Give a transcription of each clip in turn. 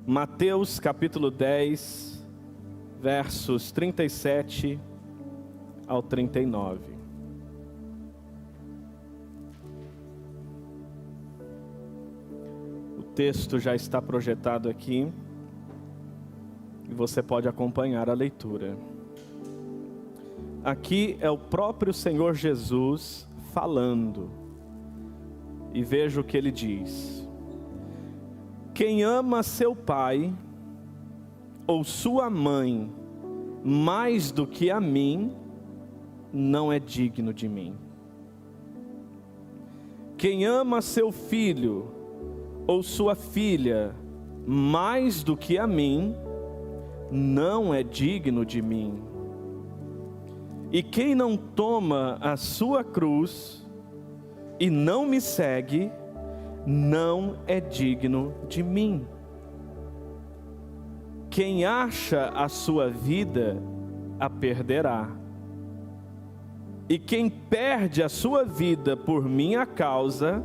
Mateus capítulo 10, versos 37 ao 39. O texto já está projetado aqui e você pode acompanhar a leitura. Aqui é o próprio Senhor Jesus falando, e veja o que ele diz: quem ama seu pai ou sua mãe mais do que a mim, não é digno de mim. Quem ama seu filho ou sua filha mais do que a mim, não é digno de mim. E quem não toma a sua cruz e não me segue, não é digno de mim. Quem acha a sua vida, a perderá. E quem perde a sua vida por minha causa,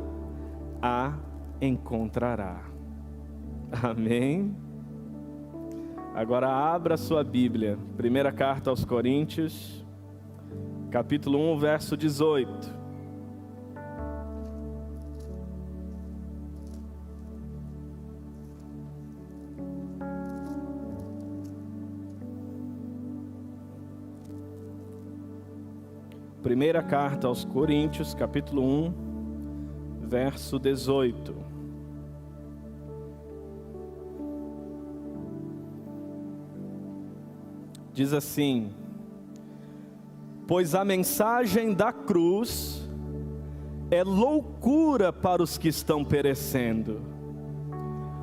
a encontrará. Amém? Agora abra sua Bíblia, primeira carta aos Coríntios, capítulo 1, verso 18. Primeira carta aos Coríntios, capítulo 1, verso 18. Diz assim: pois a mensagem da cruz é loucura para os que estão perecendo,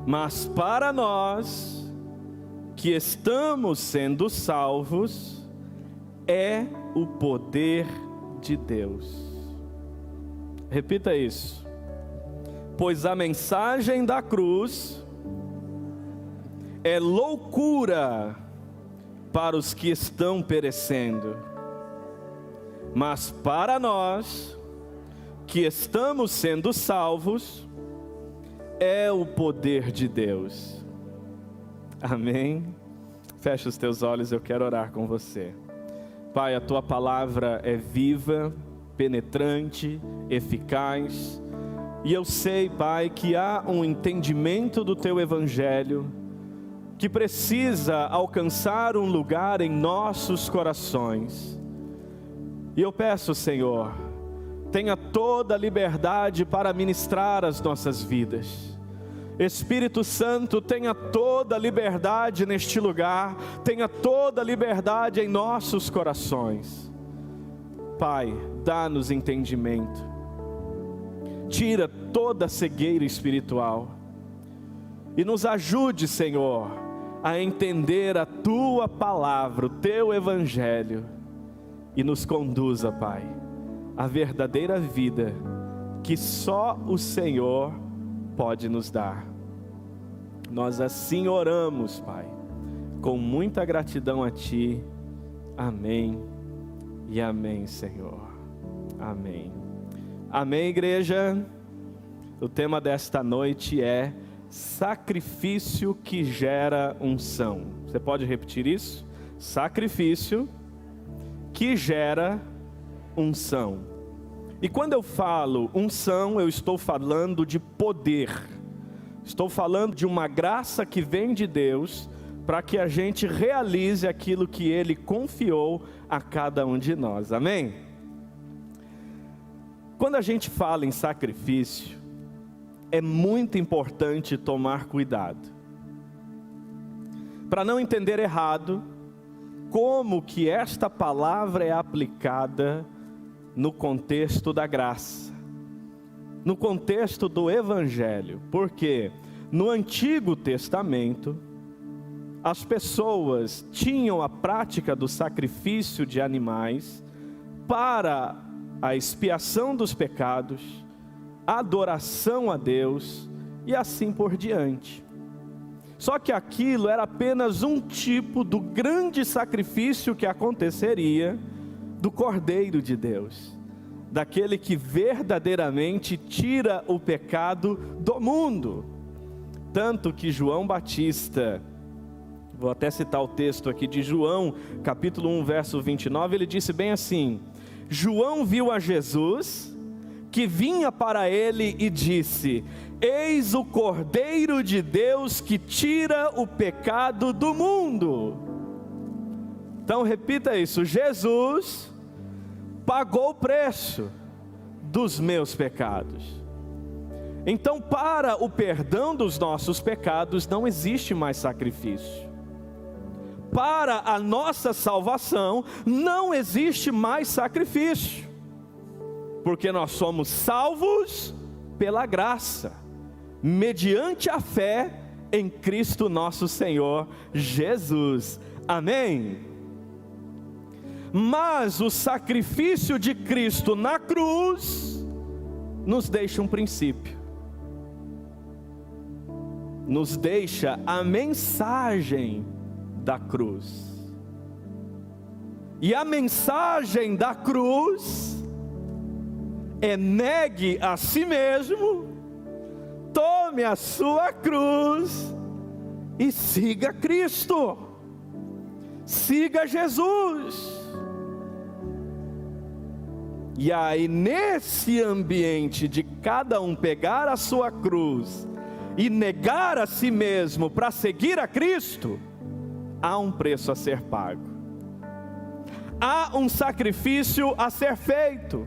mas para nós que estamos sendo salvos, é o poder de Deus. Repita isso. Pois a mensagem da cruz é loucura para os que estão perecendo, mas para nós que estamos sendo salvos, é o poder de Deus. Amém? Fecha os teus olhos, eu quero orar com você. Pai, a Tua palavra é viva, penetrante, eficaz. E eu sei, Pai, que há um entendimento do Teu Evangelho que precisa alcançar um lugar em nossos corações. E eu peço, Senhor, tenha toda a liberdade para ministrar as nossas vidas. Espírito Santo, tenha toda a liberdade neste lugar, tenha toda a liberdade em nossos corações. Pai, dá-nos entendimento, tira toda a cegueira espiritual e nos ajude, Senhor, a entender a Tua palavra, o Teu Evangelho, e nos conduza, Pai, à verdadeira vida que só o Senhor pode nos dar. Nós assim oramos, Pai, com muita gratidão a Ti. Amém e amém, Senhor. Amém. Amém, igreja. O tema desta noite é sacrifício que gera unção. Você pode repetir isso? Sacrifício que gera unção. E quando eu falo unção, eu estou falando de poder. Estou falando de uma graça que vem de Deus para que a gente realize aquilo que Ele confiou a cada um de nós. Amém? Quando a gente fala em sacrifício, é muito importante tomar cuidado, para não entender errado como que esta palavra é aplicada no contexto da graça, no contexto do Evangelho. Porque no Antigo Testamento, as pessoas tinham a prática do sacrifício de animais para a expiação dos pecados, adoração a Deus e assim por diante. Só que aquilo era apenas um tipo do grande sacrifício que aconteceria do Cordeiro de Deus, daquele que verdadeiramente tira o pecado do mundo. Tanto que João Batista, vou até citar o texto aqui de João, capítulo 1, verso 29, ele disse bem assim: João viu a Jesus, que vinha para ele e disse: eis o Cordeiro de Deus que tira o pecado do mundo. Então repita isso: Jesus pagou o preço dos meus pecados. Então, para o perdão dos nossos pecados não existe mais sacrifício. Para a nossa salvação não existe mais sacrifício, porque nós somos salvos pela graça, mediante a fé em Cristo nosso Senhor Jesus. Amém? Mas o sacrifício de Cristo na cruz nos deixa um princípio, nos deixa a mensagem da cruz. E a mensagem da cruz é: negue a si mesmo, tome a sua cruz e siga Cristo, siga Jesus. E aí, nesse ambiente de cada um pegar a sua cruz e negar a si mesmo para seguir a Cristo, há um preço a ser pago, há um sacrifício a ser feito.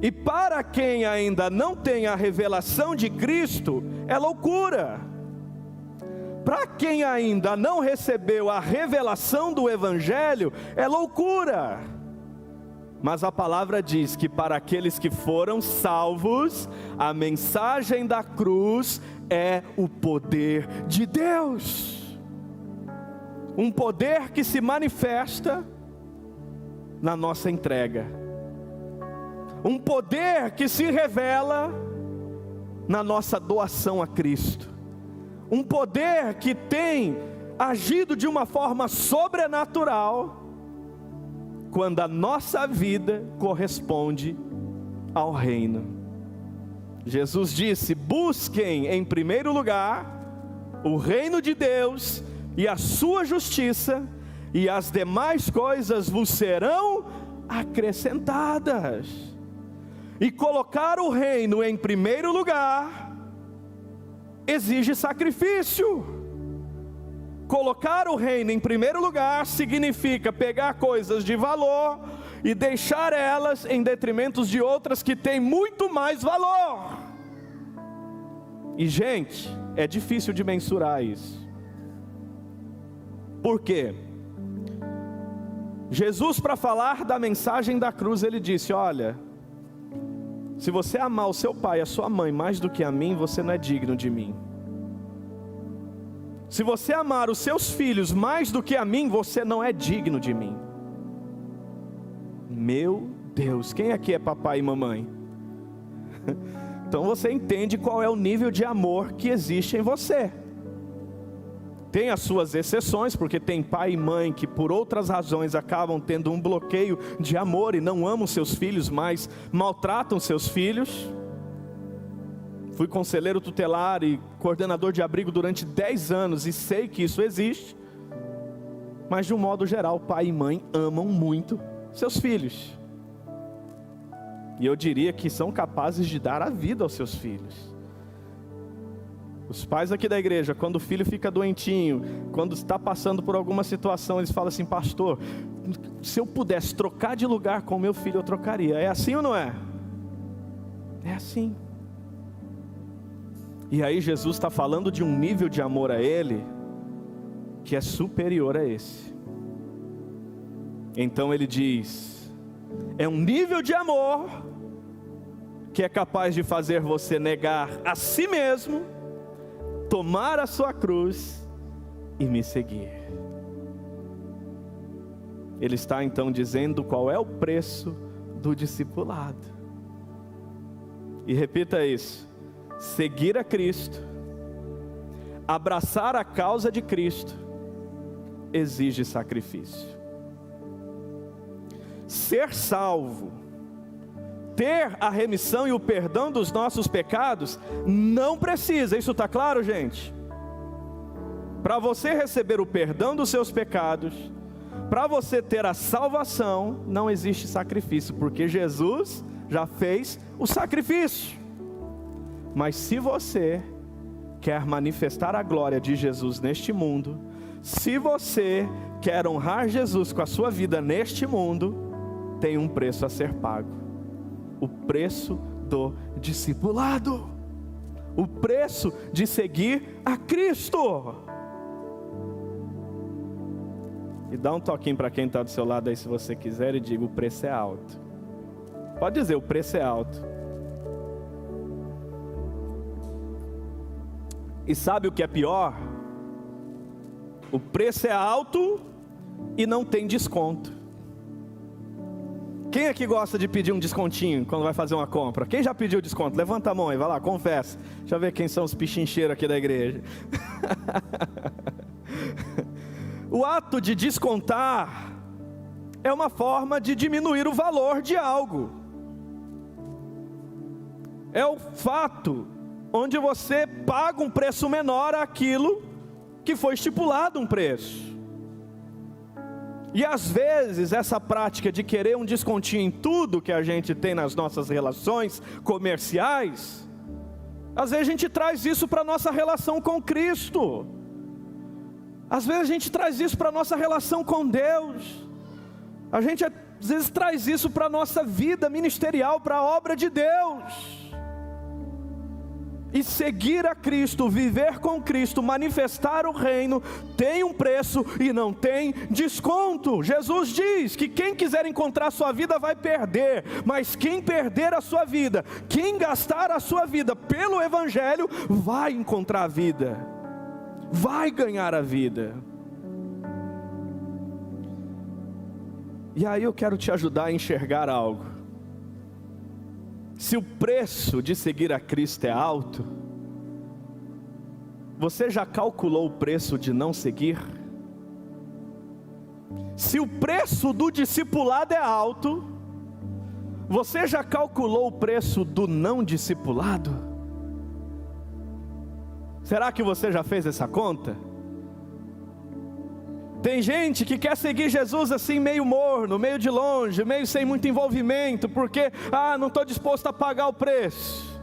E para quem ainda não tem a revelação de Cristo, é loucura. Para quem ainda não recebeu a revelação do Evangelho, é loucura. Mas a palavra diz que para aqueles que foram salvos, a mensagem da cruz é o poder de Deus. Um poder que se manifesta na nossa entrega. Um poder que se revela na nossa doação a Cristo. Um poder que tem agido de uma forma sobrenatural, quando a nossa vida corresponde ao reino. Jesus disse: busquem em primeiro lugar o reino de Deus e a sua justiça, e as demais coisas vos serão acrescentadas. E colocar o reino em primeiro lugar exige sacrifício. Colocar o reino em primeiro lugar significa pegar coisas de valor e deixar elas em detrimento de outras que têm muito mais valor. E gente, é difícil de mensurar isso. Por quê? Jesus, para falar da mensagem da cruz, ele disse: olha, se você amar o seu pai e a sua mãe mais do que a mim, você não é digno de mim. Se você amar os seus filhos mais do que a mim, você não é digno de mim. Meu Deus, quem aqui é papai e mamãe? Então você entende qual é o nível de amor que existe em você. Tem as suas exceções, porque tem pai e mãe que por outras razões acabam tendo um bloqueio de amor e não amam seus filhos, mas maltratam seus filhos. Fui conselheiro tutelar e coordenador de abrigo durante 10 anos e sei que isso existe. Mas de um modo geral, pai e mãe amam muito seus filhos. E eu diria que são capazes de dar a vida aos seus filhos. Os pais aqui da igreja, quando o filho fica doentinho, quando está passando por alguma situação, eles falam assim: pastor, se eu pudesse trocar de lugar com meu filho, eu trocaria. É assim ou não é? É assim. E aí Jesus está falando de um nível de amor a ele que é superior a esse. Então ele diz: é um nível de amor que é capaz de fazer você negar a si mesmo, tomar a sua cruz e me seguir. Ele está então dizendo qual é o preço do discipulado. E repita isso: seguir a Cristo, abraçar a causa de Cristo, exige sacrifício. Ser salvo ter a remissão e o perdão dos nossos pecados, não precisa, isso está claro, gente? Para você receber o perdão dos seus pecados, para você ter a salvação, não existe sacrifício, porque Jesus já fez o sacrifício. Mas se você quer manifestar a glória de Jesus neste mundo, se você quer honrar Jesus com a sua vida neste mundo, tem um preço a ser pago: o preço do discipulado, o preço de seguir a Cristo. E dá um toquinho para quem está do seu lado aí, se você quiser, e diga: o preço é alto. Pode dizer: o preço é alto. E sabe o que é pior? O preço é alto e não tem desconto. Quem aqui gosta de pedir um descontinho quando vai fazer uma compra? Quem já pediu desconto? Levanta a mão aí, vai lá, confessa. Deixa eu ver quem são os pichincheiros aqui da igreja. O ato de descontar é uma forma de diminuir o valor de algo. É o fato onde você paga um preço menor àquilo que foi estipulado um preço. E às vezes essa prática de querer um descontinho em tudo que a gente tem nas nossas relações comerciais, às vezes a gente traz isso para a nossa relação com Cristo. Às vezes a gente traz isso para a nossa relação com Deus. A gente às vezes traz isso para a nossa vida ministerial, para a obra de Deus. E seguir a Cristo, viver com Cristo, manifestar o reino, tem um preço e não tem desconto. Jesus diz que quem quiser encontrar a sua vida vai perder, mas quem perder a sua vida, quem gastar a sua vida pelo Evangelho, vai encontrar a vida, vai ganhar a vida. E aí eu quero te ajudar a enxergar algo. Se o preço de seguir a Cristo é alto, você já calculou o preço de não seguir? Se o preço do discipulado é alto, você já calculou o preço do não discipulado? Será que você já fez essa conta? Tem gente que quer seguir Jesus assim meio morno, meio de longe, meio sem muito envolvimento, porque, não estou disposto a pagar o preço,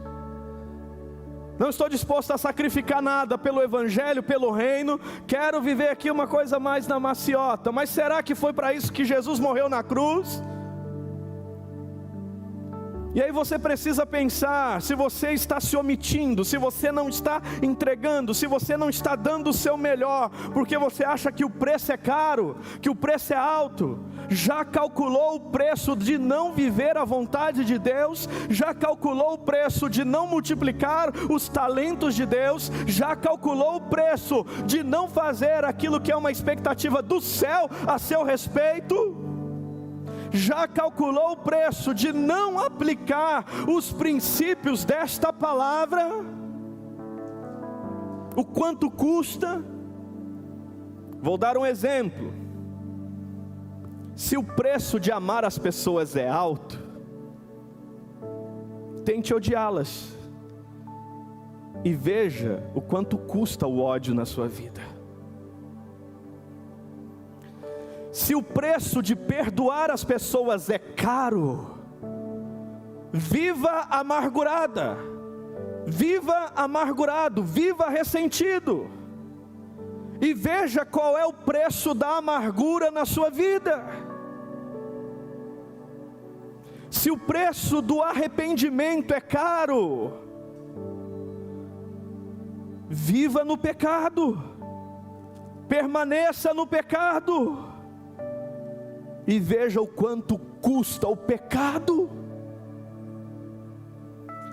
não estou disposto a sacrificar nada pelo Evangelho, pelo reino, quero viver aqui uma coisa mais na maciota. Mas será que foi para isso que Jesus morreu na cruz? E aí você precisa pensar, se você está se omitindo, se você não está entregando, se você não está dando o seu melhor, porque você acha que o preço é caro, que o preço é alto, já calculou o preço de não viver a vontade de Deus, já calculou o preço de não multiplicar os talentos de Deus, já calculou o preço de não fazer aquilo que é uma expectativa do céu a seu respeito? Já calculou o preço de não aplicar os princípios desta palavra? O quanto custa? Vou dar um exemplo. Se o preço de amar as pessoas é alto, tente odiá-las e veja o quanto custa o ódio na sua vida. Se o preço de perdoar as pessoas é caro, viva amargurada, viva amargurado, viva ressentido, e veja qual é o preço da amargura na sua vida. Se o preço do arrependimento é caro, viva no pecado, permaneça no pecado, e veja o quanto custa o pecado.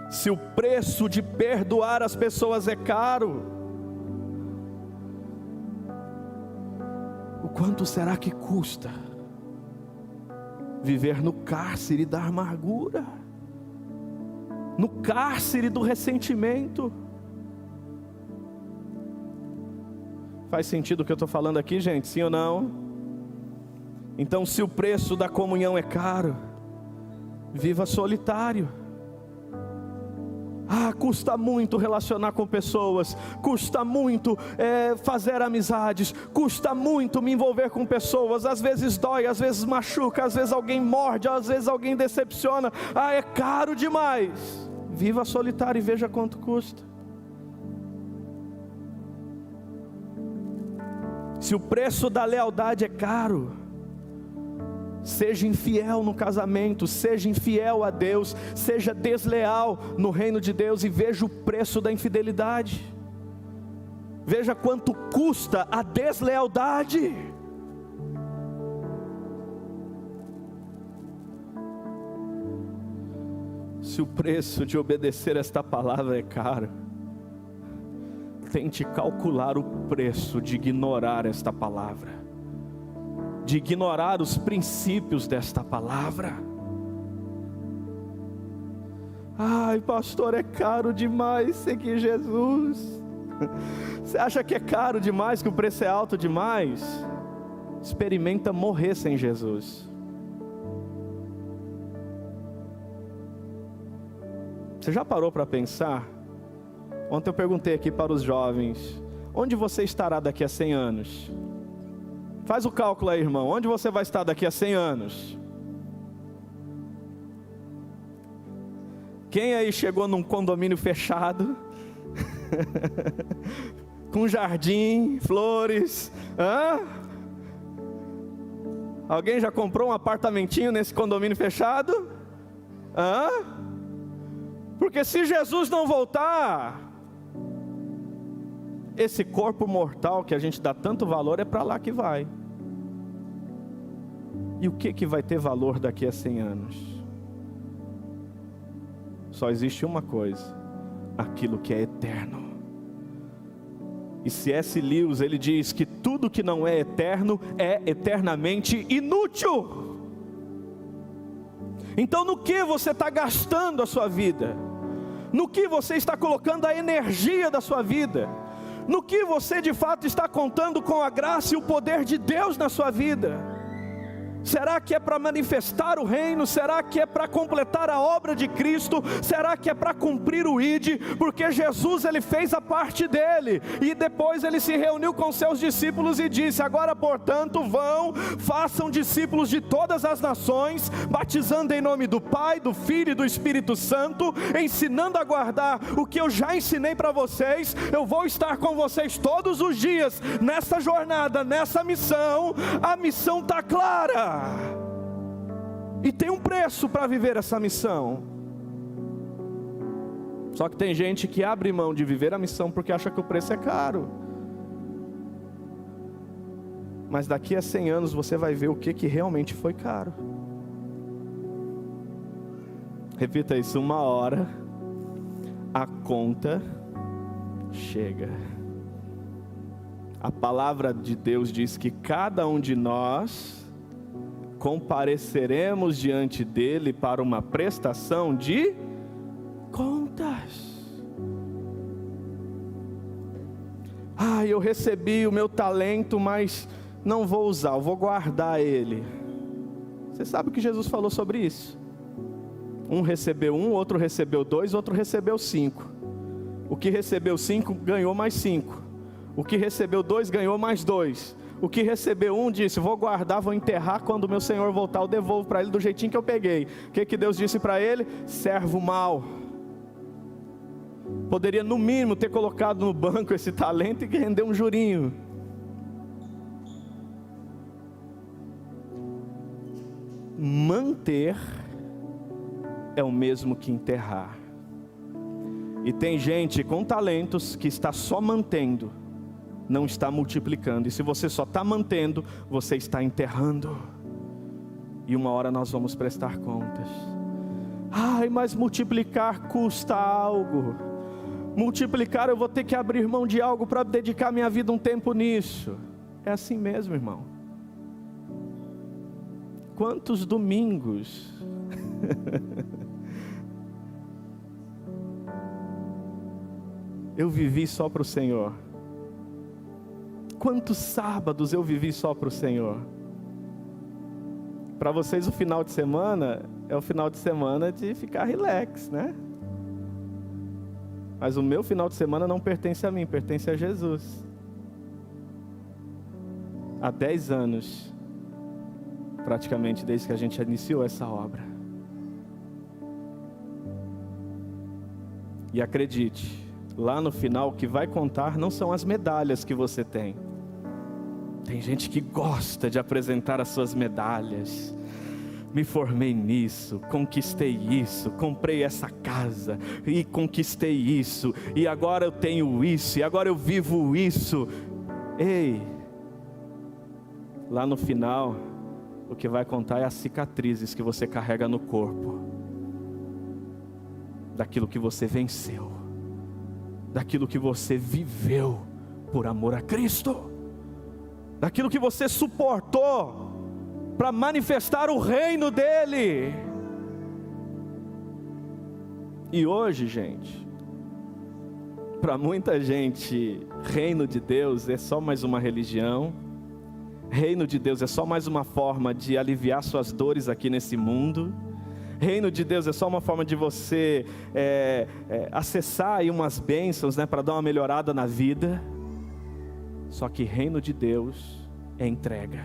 Se o preço de perdoar as pessoas é caro, o quanto será que custa viver no cárcere da amargura, no cárcere do ressentimento? Faz sentido o que eu estou falando aqui, gente? Sim ou não? Então, se o preço da comunhão é caro, Viva solitário. Custa muito relacionar com pessoas, custa muito fazer amizades, custa muito me envolver com pessoas, às vezes dói, às vezes machuca, às vezes alguém morde, às vezes alguém decepciona, é caro demais. Viva solitário e veja quanto custa. Se o preço da lealdade é caro, seja infiel no casamento, seja infiel a Deus, seja desleal no reino de Deus e veja o preço da infidelidade. Veja quanto custa a deslealdade. Se o preço de obedecer esta palavra é caro, tente calcular o preço de ignorar esta palavra, de ignorar os princípios desta palavra. Pastor, é caro demais seguir Jesus. Você acha que é caro demais, que o preço é alto demais? Experimenta morrer sem Jesus. Você já parou para pensar? Ontem eu perguntei aqui para os jovens: onde você estará daqui a 100 anos? Faz o cálculo aí, irmão. Onde você vai estar daqui a 100 anos? Quem aí chegou num condomínio fechado? Com jardim, flores? Alguém já comprou um apartamentinho nesse condomínio fechado? Porque se Jesus não voltar, esse corpo mortal que a gente dá tanto valor é para lá que vai. E o que vai ter valor daqui a 100 anos? Só existe uma coisa: aquilo que é eterno. E C.S. Lewis, ele diz que tudo que não é eterno é eternamente inútil. Então no que você está gastando a sua vida? No que você está colocando a energia da sua vida? No que você de fato está contando com a graça e o poder de Deus na sua vida? Será que é para manifestar o reino? Será que é para completar a obra de Cristo? Será que é para cumprir o ID? Porque Jesus, ele fez a parte dele, e depois ele se reuniu com seus discípulos e disse: agora portanto vão, façam discípulos de todas as nações, batizando em nome do Pai, do Filho e do Espírito Santo, ensinando a guardar o que eu já ensinei para vocês. Eu vou estar com vocês todos os dias, nessa jornada, nessa missão. A missão está clara, e tem um preço para viver essa missão. Só que tem gente que abre mão de viver a missão porque acha que o preço é caro. Mas daqui a 100 anos você vai ver o que realmente foi caro. Repita isso: uma hora a conta chega. A palavra de Deus diz que cada um de nós compareceremos diante dele para uma prestação de contas. Eu recebi o meu talento, mas não vou usar, eu vou guardar ele. Você sabe o que Jesus falou sobre isso? Um recebeu 1, outro recebeu 2, outro recebeu 5. O que recebeu 5 ganhou mais 5. O que recebeu 2 ganhou mais 2. O que recebeu 1 disse: vou guardar, vou enterrar, quando o meu Senhor voltar eu devolvo para ele do jeitinho que eu peguei. O que Deus disse para ele? Servo mau. Poderia no mínimo ter colocado no banco esse talento e render um jurinho. Manter é o mesmo que enterrar. E tem gente com talentos que está só mantendo, não está multiplicando. E se você só está mantendo, você está enterrando. E uma hora nós vamos prestar contas. Mas multiplicar custa algo. Multiplicar, eu vou ter que abrir mão de algo para dedicar minha vida um tempo nisso. É assim mesmo, irmão. Quantos domingos eu vivi só para o Senhor? Quantos sábados eu vivi só para o Senhor? para vocês o final de semana é o final de semana de ficar relax, né? Mas o meu final de semana não pertence a mim, pertence a Jesus. Há 10 anos, praticamente desde que a gente iniciou essa obra. E acredite, lá no final o que vai contar não são as medalhas que você tem. Tem gente que gosta de apresentar as suas medalhas. Me formei nisso, conquistei isso, comprei essa casa e conquistei isso, e agora eu tenho isso, e agora eu vivo isso. Ei, lá no final, o que vai contar é as cicatrizes que você carrega no corpo, daquilo que você venceu, daquilo que você viveu por amor a Cristo, daquilo que você suportou para manifestar o reino dele. E hoje, gente, para muita gente, reino de Deus é só mais uma religião, reino de Deus é só mais uma forma de aliviar suas dores aqui nesse mundo, reino de Deus é só uma forma de você acessar aí umas bênçãos, né, para dar uma melhorada na vida. Só que reino de Deus é entrega.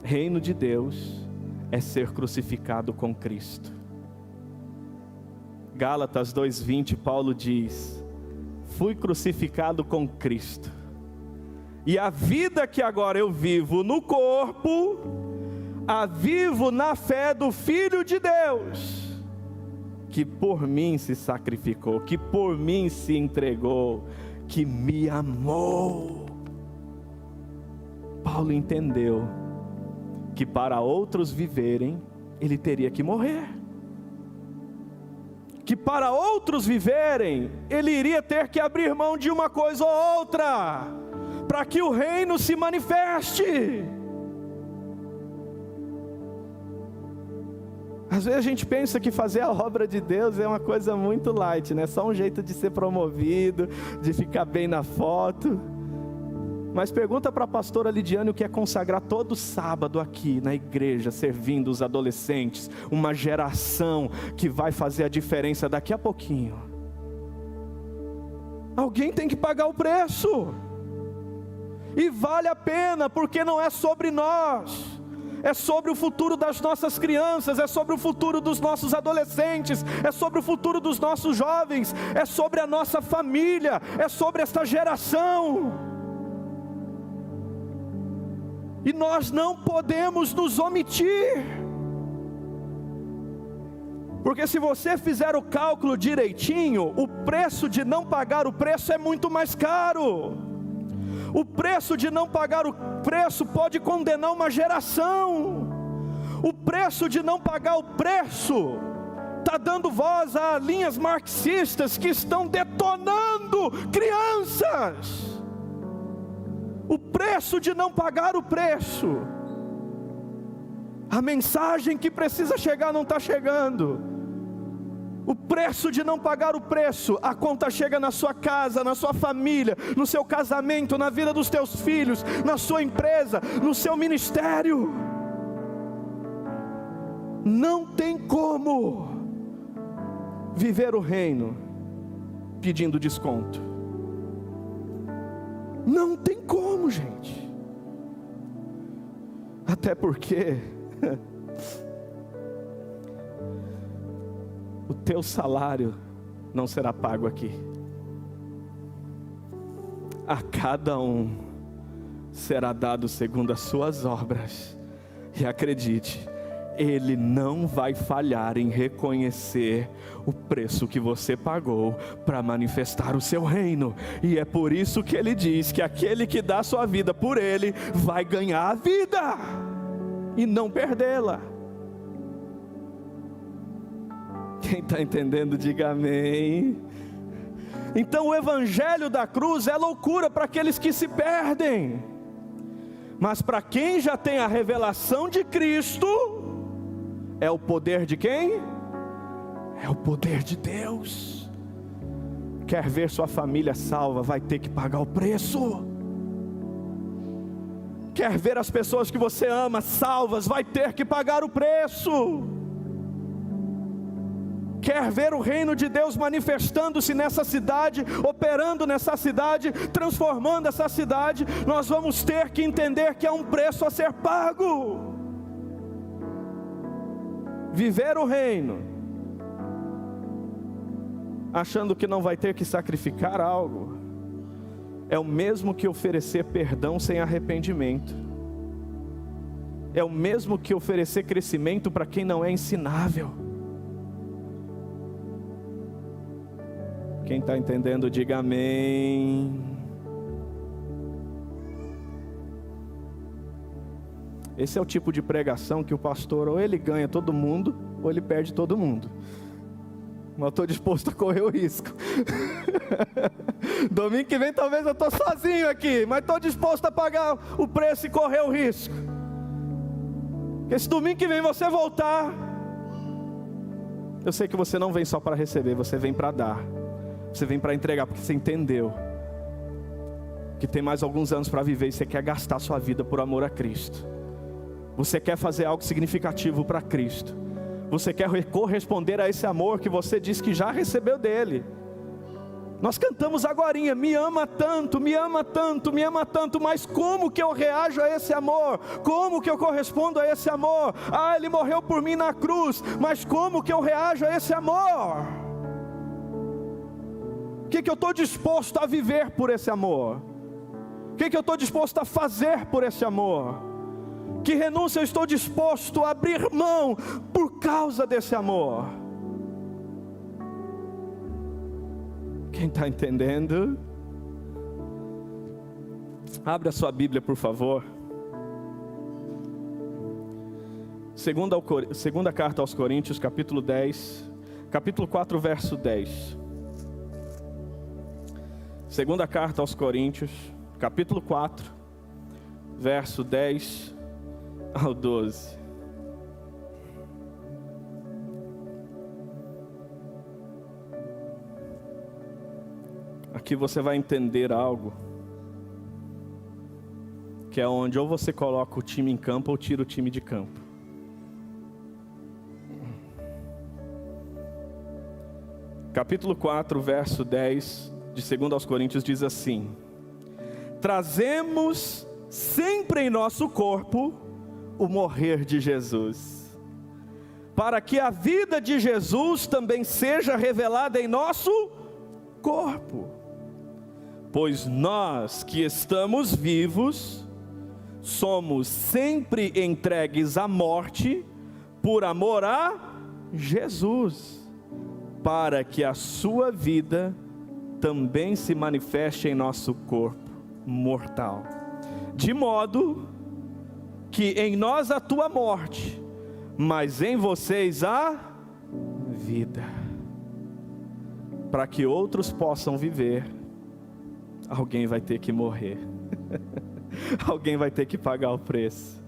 Reino de Deus é ser crucificado com Cristo. Gálatas 2:20, Paulo diz: fui crucificado com Cristo, e a vida que agora eu vivo no corpo, a vivo na fé do Filho de Deus, que por mim se sacrificou, que por mim se entregou, que me amou. Paulo entendeu que para outros viverem, ele teria que morrer. Que para outros viverem, ele iria ter que abrir mão de uma coisa ou outra, para que o reino se manifeste. Às vezes a gente pensa que fazer a obra de Deus é uma coisa muito light, né? Só um jeito de ser promovido, de ficar bem na foto. Mas pergunta para a pastora Lidiane o que é consagrar todo sábado aqui na igreja, servindo os adolescentes, uma geração que vai fazer a diferença daqui a pouquinho. Alguém tem que pagar o preço, e vale a pena, porque não é sobre nós, é sobre o futuro das nossas crianças, é sobre o futuro dos nossos adolescentes, é sobre o futuro dos nossos jovens, é sobre a nossa família, é sobre esta geração. E nós não podemos nos omitir, porque se você fizer o cálculo direitinho, o preço de não pagar o preço é muito mais caro. O preço de não pagar o preço pode condenar uma geração. O preço de não pagar o preço está dando voz a linhas marxistas que estão detonando crianças. O preço de não pagar o preço, a mensagem que precisa chegar não está chegando. O preço de não pagar o preço, a conta chega na sua casa, na sua família, no seu casamento, na vida dos teus filhos, na sua empresa, no seu ministério. Não tem como viver o reino pedindo desconto. Não tem como, gente. Até porque o teu salário não será pago aqui. A cada um será dado segundo as suas obras. E acredite, Ele não vai falhar em reconhecer o preço que você pagou para manifestar o seu reino. E é por isso que Ele diz que aquele que dá sua vida por Ele vai ganhar a vida e não perdê-la. Quem está entendendo, diga amém. Então o evangelho da cruz é loucura para aqueles que se perdem, mas para quem já tem a revelação de Cristo, é o poder de quem? É o poder de Deus. Quer ver sua família salva, vai ter que pagar o preço. quer ver as pessoas que você ama salvas, vai ter que pagar o preço. Quer ver o reino de Deus manifestando-se nessa cidade, operando nessa cidade, transformando essa cidade, nós vamos ter que entender que há um preço a ser pago. Viver o reino, achando que não vai ter que sacrificar algo, é o mesmo que oferecer perdão sem arrependimento. É o mesmo que oferecer crescimento para quem não é ensinável. Quem está entendendo, diga amém. Esse é o tipo de pregação que o pastor, ou ele ganha todo mundo, ou ele perde todo mundo. Mas eu estou disposto a correr o risco. Domingo que vem talvez eu estou sozinho aqui, mas estou disposto a pagar o preço e correr o risco. Porque se domingo que vem você voltar, eu sei que você não vem só para receber, você vem para dar. Você vem para entregar, porque você entendeu que tem mais alguns anos para viver e você quer gastar sua vida por amor a Cristo. Você quer fazer algo significativo para Cristo. Você quer corresponder a esse amor que você diz que já recebeu dele. Nós cantamos agorinha, me ama tanto, me ama tanto, me ama tanto, mas como que eu reajo a esse amor? Como que eu correspondo a esse amor? Ah, ele morreu por mim na cruz, mas como que eu reajo a esse amor? O que eu estou disposto a viver por esse amor? O que eu estou disposto a fazer por esse amor? Que renúncia eu estou disposto a abrir mão por causa desse amor? Quem está entendendo? Abre a sua Bíblia, por favor. Segunda carta aos Coríntios, capítulo 10, capítulo 4, verso 10. Segunda carta aos Coríntios, capítulo 4, verso 10 ao 12. Aqui você vai entender algo, que é onde ou você coloca o time em campo ou tira o time de campo. Capítulo 4, verso 10 de 2 aos Coríntios diz assim: trazemos sempre em nosso corpo o morrer de Jesus, para que a vida de Jesus também seja revelada em nosso corpo. Pois nós que estamos vivos, somos sempre entregues à morte, por amor a Jesus, para que a sua vida também se manifeste em nosso corpo mortal. De modo que em nós atua a morte, mas em vocês a vida. Para que outros possam viver, alguém vai ter que morrer. Alguém vai ter que pagar o preço.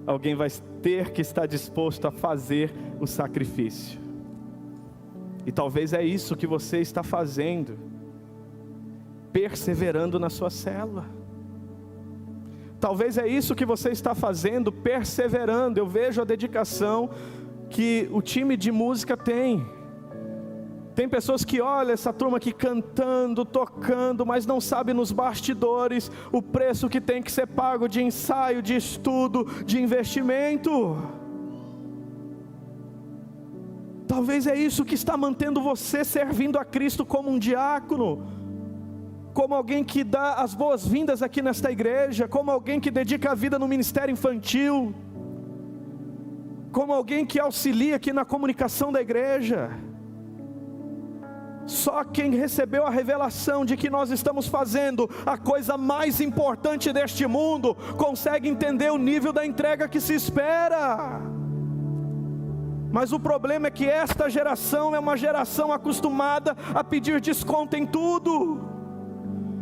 Alguém vai ter que estar disposto a fazer o sacrifício. E talvez é isso que você está fazendo, perseverando na sua célula. Talvez é isso que você está fazendo, perseverando. Eu vejo a dedicação que o time de música tem. Tem pessoas que olham essa turma aqui cantando, tocando, mas não sabem nos bastidores o preço que tem que ser pago de ensaio, de estudo, de investimento. Talvez é isso que está mantendo você servindo a Cristo como um diácono, como alguém que dá as boas-vindas aqui nesta igreja, como alguém que dedica a vida no ministério infantil, como alguém que auxilia aqui na comunicação da igreja. Só quem recebeu a revelação de que nós estamos fazendo a coisa mais importante deste mundo, consegue entender o nível da entrega que se espera. Mas o problema é que esta geração é uma geração acostumada a pedir desconto em tudo.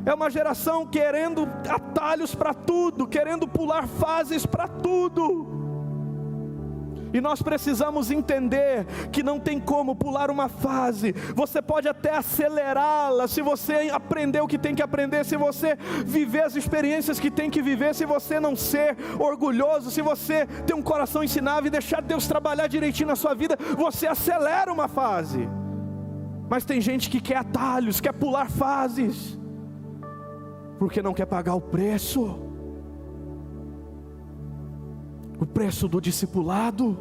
É uma geração querendo atalhos para tudo, querendo pular fases para tudo. E nós precisamos entender que não tem como pular uma fase. Você pode até acelerá-la, se você aprender o que tem que aprender, se você viver as experiências que tem que viver, se você não ser orgulhoso, se você ter um coração ensinável e deixar Deus trabalhar direitinho na sua vida, você acelera uma fase. Mas tem gente que quer atalhos, quer pular fases, porque não quer pagar o preço do discipulado.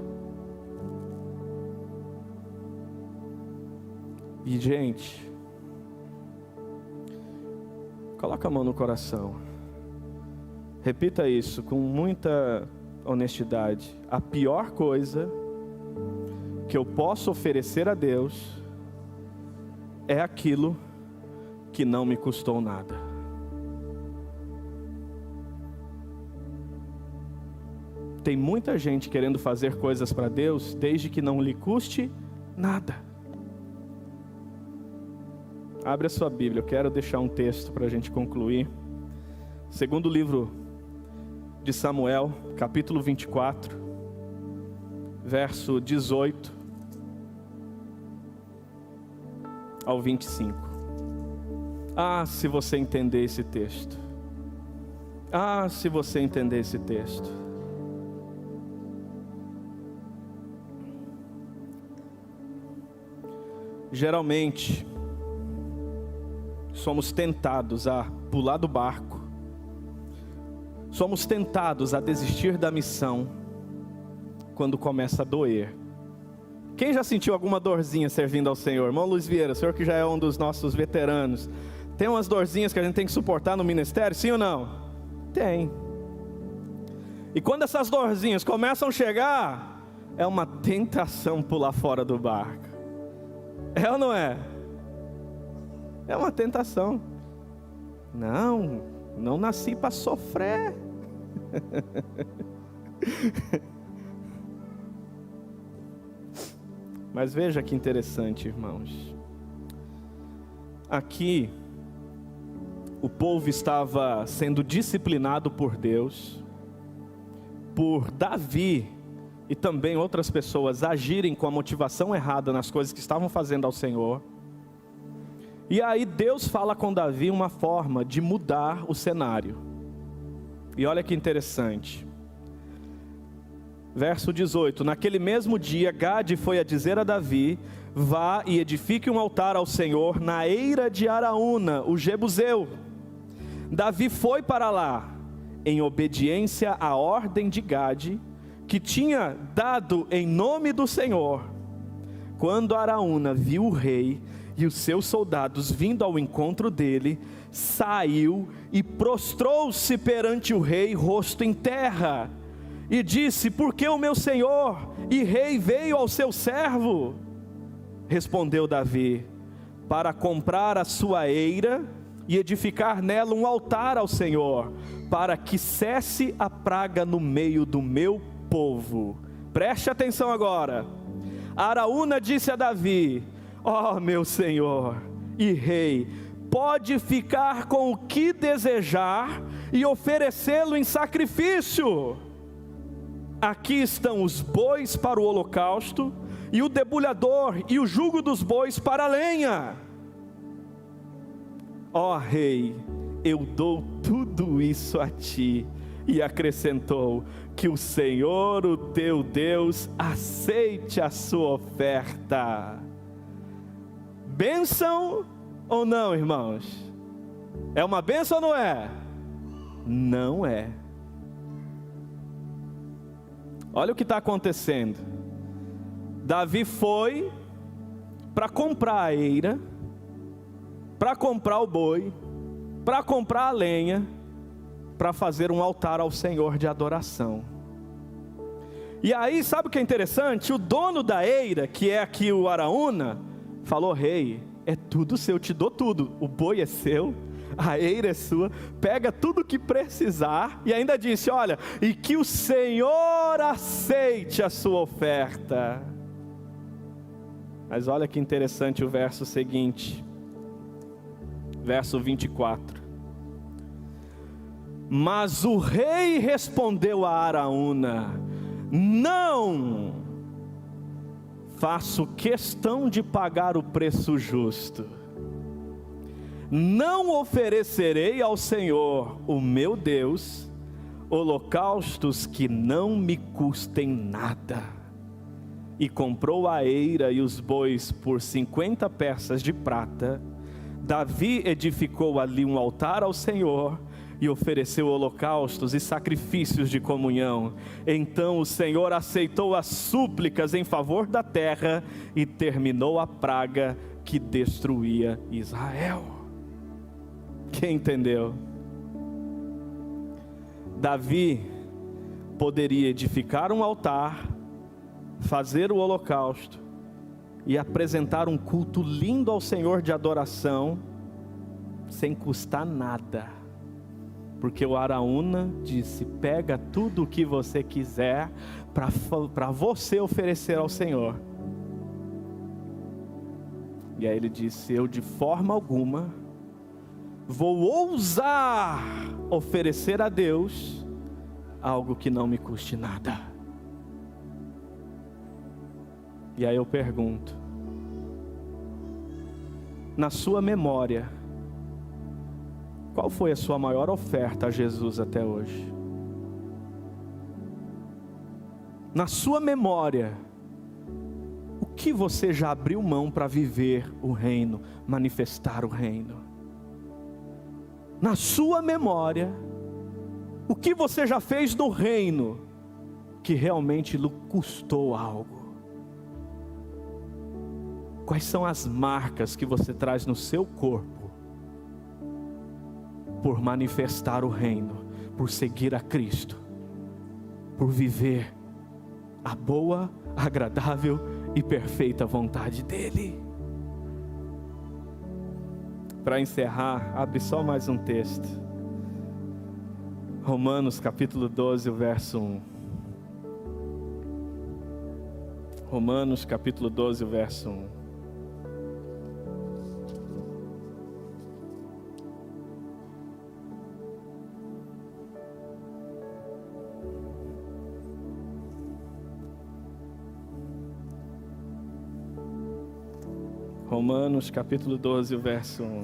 E gente, coloca a mão no coração, repita isso com muita honestidade: a pior coisa que eu posso oferecer a Deus é aquilo que não me custou nada. Tem muita gente querendo fazer coisas para Deus desde que não lhe custe nada. Abre a sua Bíblia, eu quero deixar um texto para a gente concluir. Segundo livro de Samuel, capítulo 24, verso 18 ao 25. Ah, se você entender esse texto. Ah, se você entender esse texto. Geralmente, somos tentados a pular do barco, somos tentados a desistir da missão, quando começa a doer. Quem já sentiu alguma dorzinha servindo ao Senhor? Irmão Luiz Vieira, o senhor que já é um dos nossos veteranos, tem umas dorzinhas que a gente tem que suportar no ministério, sim ou não? Tem. E quando essas dorzinhas começam a chegar, é uma tentação pular fora do barco. É ou não é? É uma tentação. Não nasci para sofrer. Mas veja que interessante, irmãos. Aqui, o povo estava sendo disciplinado por Deus, por Davi e também outras pessoas agirem com a motivação errada nas coisas que estavam fazendo ao Senhor. E aí Deus fala com Davi uma forma de mudar o cenário. E olha que interessante. Verso 18: naquele mesmo dia, Gade foi a dizer a Davi: vá e edifique um altar ao Senhor na eira de Araúna, o Jebuseu. Davi foi para lá, em obediência à ordem de Gade, que tinha dado em nome do Senhor. Quando Araúna viu o rei e os seus soldados vindo ao encontro dele, saiu e prostrou-se perante o rei, rosto em terra, e disse: por que o meu senhor e rei veio ao seu servo? Respondeu Davi: para comprar a sua eira e edificar nela um altar ao Senhor, para que cesse a praga no meio do meu povo. Preste atenção agora. Araúna disse a Davi: ó meu senhor e rei, pode ficar com o que desejar e oferecê-lo em sacrifício. Aqui estão os bois para o holocausto, e o debulhador e o jugo dos bois para a lenha. Ó rei, eu dou tudo isso a ti. E acrescentou: que o Senhor, o teu Deus, aceite a sua oferta. Bênção ou não, irmãos? É uma bênção ou não é? Não é. Olha o que está acontecendo. Davi foi para comprar a eira, para comprar o boi, para comprar a lenha, para fazer um altar ao Senhor de adoração. E aí, sabe o que é interessante? O dono da eira, que é aqui o Araúna, falou: rei, é tudo seu, eu te dou tudo. O boi é seu, a eira é sua, pega tudo o que precisar. E ainda disse: olha, e que o Senhor aceite a sua oferta. Mas olha que interessante o verso seguinte, verso 24. Mas o rei respondeu a Araúna: não, faço questão de pagar o preço justo. Não oferecerei ao Senhor, o meu Deus, holocaustos que não me custem nada. E comprou a eira e os bois por 50 peças de prata. Davi edificou ali um altar ao Senhor e ofereceu holocaustos e sacrifícios de comunhão. Então o Senhor aceitou as súplicas em favor da terra e terminou a praga que destruía Israel. Quem entendeu? Davi poderia edificar um altar, fazer o holocausto e apresentar um culto lindo ao Senhor de adoração, sem custar nada, porque o Araúna disse: pega tudo o que você quiser para você oferecer ao Senhor. E aí ele disse: eu de forma alguma vou ousar oferecer a Deus algo que não me custe nada. E aí eu pergunto: na sua memória, qual foi a sua maior oferta a Jesus até hoje? Na sua memória, o que você já abriu mão para viver o reino, manifestar o reino? Na sua memória, o que você já fez no reino que realmente lhe custou algo? Quais são as marcas que você traz no seu corpo por manifestar o reino, por seguir a Cristo, por viver a boa, agradável e perfeita vontade dEle? Para encerrar, abre só mais um texto. Romanos capítulo 12, o verso 1. Romanos capítulo 12, o verso 1. Romanos capítulo 12, o verso 1.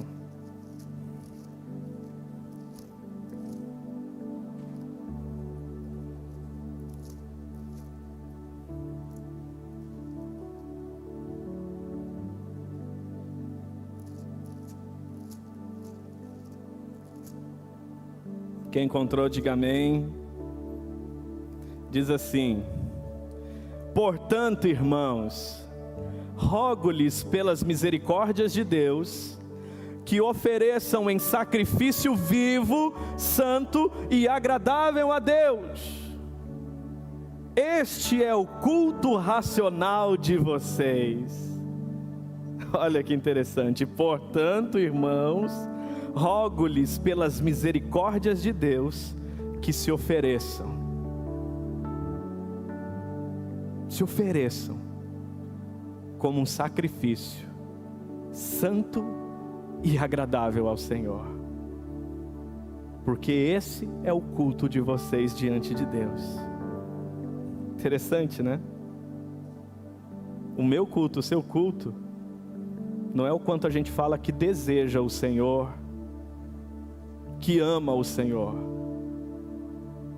Quem encontrou, diga amém. Diz assim: portanto, irmãos, rogo-lhes pelas misericórdias de Deus, que ofereçam em sacrifício vivo, santo e agradável a Deus. Este é o culto racional de vocês. Olha que interessante. Portanto, irmãos, rogo-lhes pelas misericórdias de Deus, que se ofereçam como um sacrifício santo e agradável ao Senhor, porque esse é o culto de vocês diante de Deus. Interessante, né? O meu culto, o seu culto, não é o quanto a gente fala que deseja o Senhor, que ama o Senhor,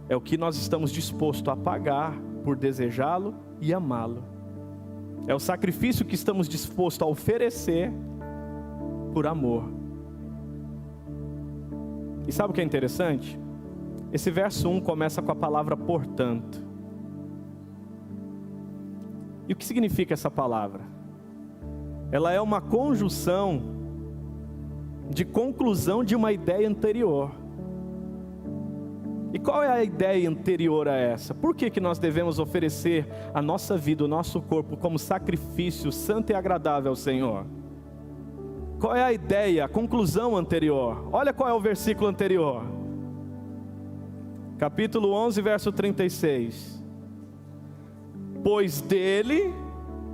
é o que nós estamos dispostos a pagar por desejá-lo e amá-lo. É o sacrifício que estamos dispostos a oferecer por amor. E sabe o que é interessante? Esse verso 1 começa com a palavra portanto. E o que significa essa palavra? Ela é uma conjunção de conclusão de uma ideia anterior. E qual é a ideia anterior a essa? Por que nós devemos oferecer a nossa vida, o nosso corpo, como sacrifício santo e agradável ao Senhor? Qual é a ideia, a conclusão anterior? Olha qual é o versículo anterior. Capítulo 11, verso 36. Pois dele,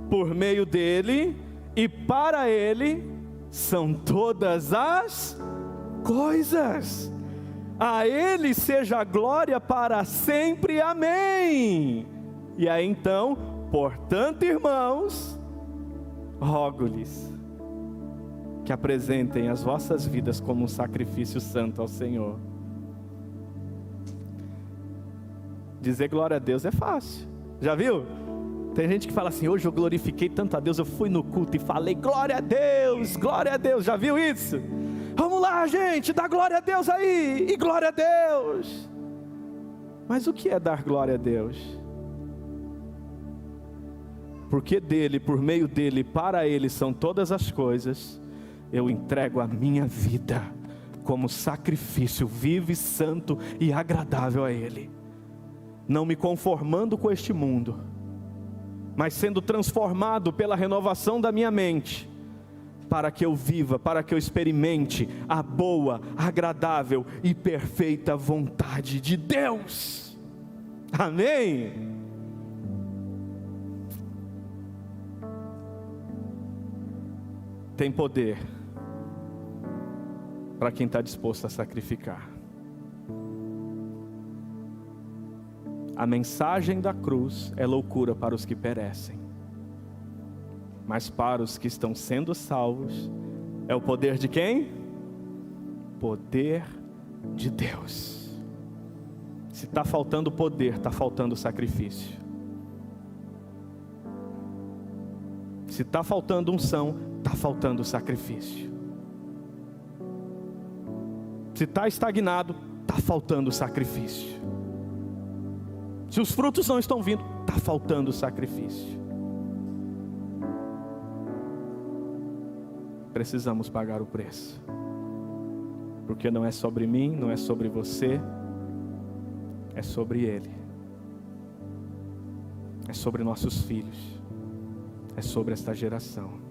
por meio dele e para ele são todas as coisas. A ele seja a glória para sempre, amém. E aí então, portanto, irmãos, rogo-lhes que apresentem as vossas vidas como um sacrifício santo ao Senhor. Dizer glória a Deus é fácil, já viu? Tem gente que fala assim: hoje eu glorifiquei tanto a Deus, eu fui no culto e falei glória a Deus, já viu isso? Vamos lá, gente, dá glória a Deus aí, e glória a Deus. Mas o que é dar glória a Deus? Porque dele, por meio dele, para ele são todas as coisas, eu entrego a minha vida como sacrifício vivo e santo e agradável a ele, não me conformando com este mundo, mas sendo transformado pela renovação da minha mente, para que eu viva, para que eu experimente a boa, agradável e perfeita vontade de Deus. Amém? Tem poder para quem está disposto a sacrificar. A mensagem da cruz é loucura para os que perecem, mas para os que estão sendo salvos, é o poder de quem? Poder de Deus. Se está faltando poder, está faltando sacrifício. Se está faltando unção, está faltando sacrifício. Se está estagnado, está faltando sacrifício. Se os frutos não estão vindo, está faltando sacrifício. Precisamos pagar o preço, porque não é sobre mim, não é sobre você, é sobre Ele, é sobre nossos filhos, é sobre esta geração.